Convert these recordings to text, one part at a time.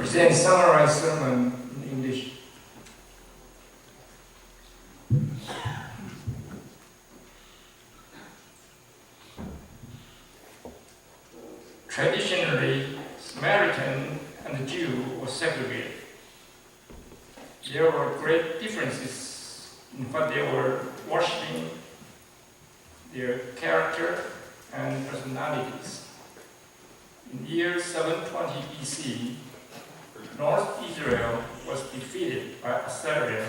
present summarized sermon in English. Traditionally, Samaritan and the Jew were segregated. There were great differences in what they were worshiping, their character and personalities. In year 720 BC, North Israel was defeated by Assyria.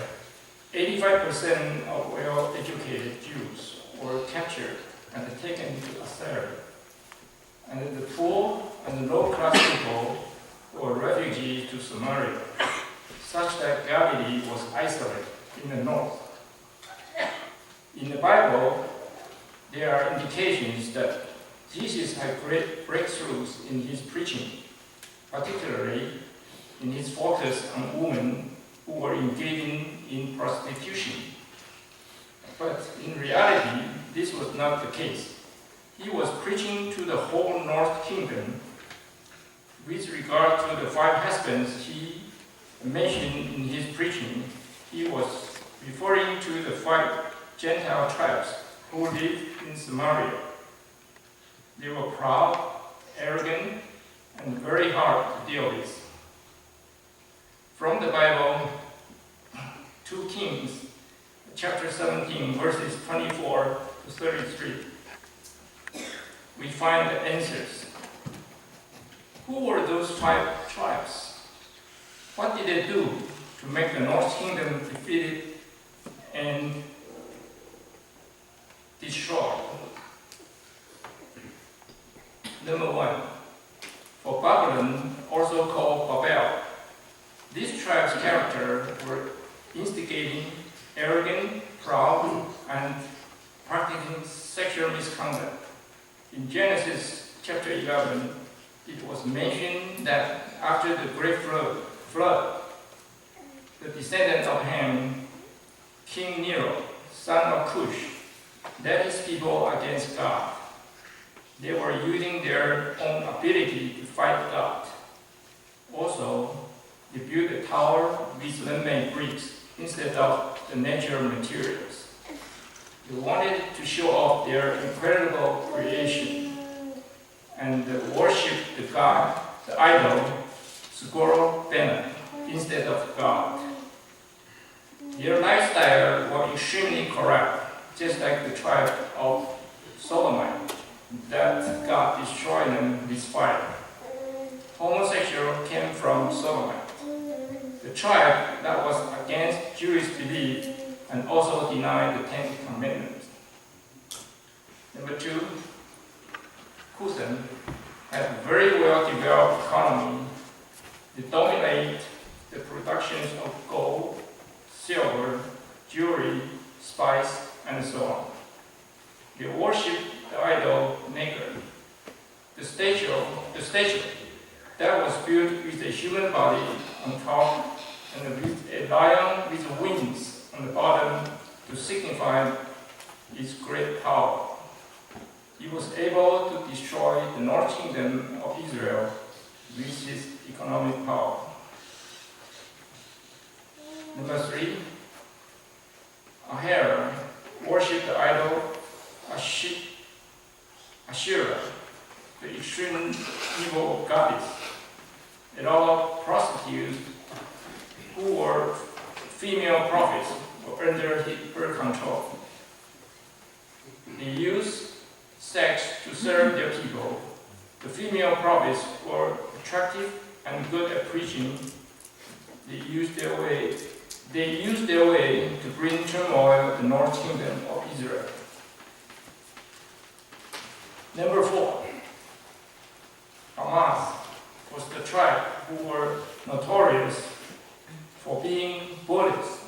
85% of well-educated Jews were captured and taken to Assyria. And the poor and the low-class people were refugees to Samaria, such that Galilee was isolated in the north. In the Bible, there are indications that Jesus had great breakthroughs in his preaching, particularly in his focus on women who were engaging in prostitution. But in reality, this was not the case. He was preaching to the whole North Kingdom. With regard to the 5 husbands he mentioned in his preaching, he was referring to the 5 Gentile tribes who lived in Samaria. They were proud, arrogant, and very hard to deal with. From the Bible, 2 Kings, chapter 17, verses 24 to 33, we find the answers. Who were those 5 tribes? What did they do to make the North Kingdom defeated and destroyed? Number 1, for Babylon, also called Babel, these tribes' character were instigating, arrogant, proud, and practicing sexual misconduct. In Genesis chapter 11, it was mentioned that after the great flood, the descendant of Ham, King Nero, son of Cush, led his people against God. They were using their own ability to fight God. Also, they built a tower with man-made bricks instead of the natural materials. They wanted to show off their incredible creation and worship the god, the idol, Squirrel Banner, instead of God. Their lifestyle was extremely corrupt, just like the tribe of Solomon, that God destroyed them with fire. Homosexual came from Solomon, the tribe that was against Jewish belief and also denied the 10 Commandments. Number 2, Kusan had a very well-developed economy. They dominate the productions of gold, silver, jewelry, spice, and so on. They worship the idol maker. The statue that was built with a human body on top and with a lion with wings on the bottom to signify its great power. He was able to destroy the North Kingdom of Israel with his economic power. Number 3, Ahara worshipped the idol Asherah, the extreme evil goddess. And all prostitutes who were female prophets were under her control. They used sex to serve their people. The female prophets were attractive and good at preaching. They used their way to bring turmoil to the North Kingdom of Israel. Number 4, Hamas was the tribe who were notorious for being bullies,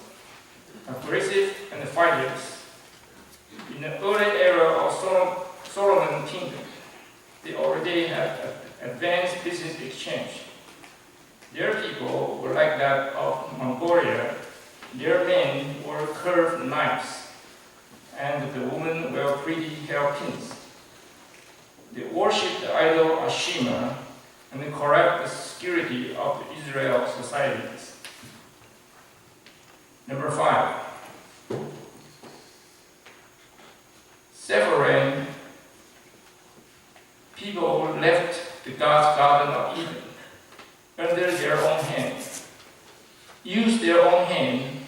aggressive, and fighters. In the early era of Solomon Kingdom, they already had advanced business exchange. Their people were like that of Mongolia. Their men wore curved knives, and the women wore pretty hairpins. They worshipped the idol Ashima and corrupt the security of of the Israel societies. Number 5. Several people left the God's Garden of Eden under their own hand, used their own hand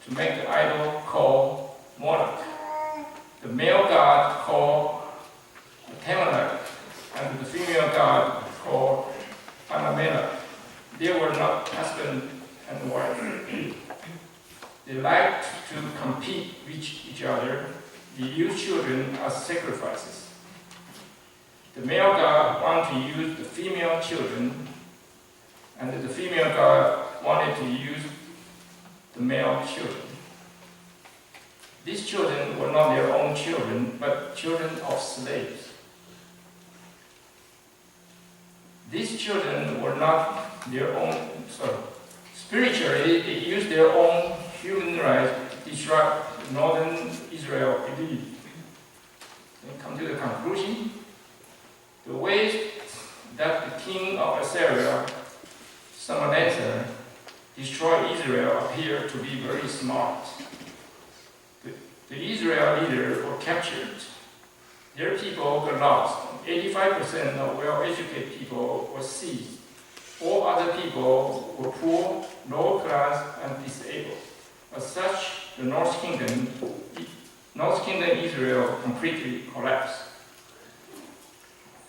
to make the idol called Walnut, the male god called Walnut, and the female god called Sunnyvale. They were not husband and wife. They liked to compete with each other. They used children as sacrifices. The male god wanted to use the female children, and the female god wanted to use the male children. These children were not their own children, but children of slaves. These children were not their own, spiritually, they used their own human rights to disrupt northern Israel elite. And come to the conclusion, the ways that the king of Assyria, Sunnyvale, destroyed Israel appear to be very smart. The Israel leaders were captured. Their people were lost. 85% of well-educated people were seized. All other people were poor, low class, and disabled. As such, the North Kingdom Israel completely collapsed.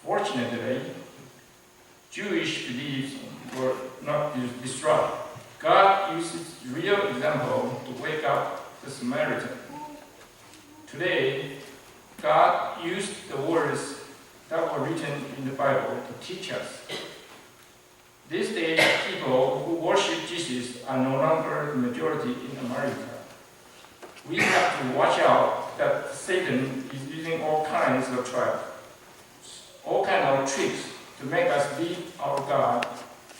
Fortunately, Jewish beliefs were not destroyed. God used this real example to wake up the Samaritan. Today, God used the words that were written in the Bible to teach us. These days, people who worship Jesus are no longer the majority in America. We have to watch out that Satan is using all kinds of traps, all kinds of tricks to make us leave our God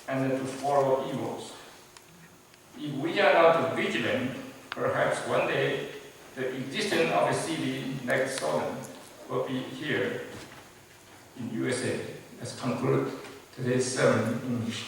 and to follow evils. If we are not vigilant, perhaps one day the existence of a city like Sodom will be here in USA. Let's conclude today's sermon in English.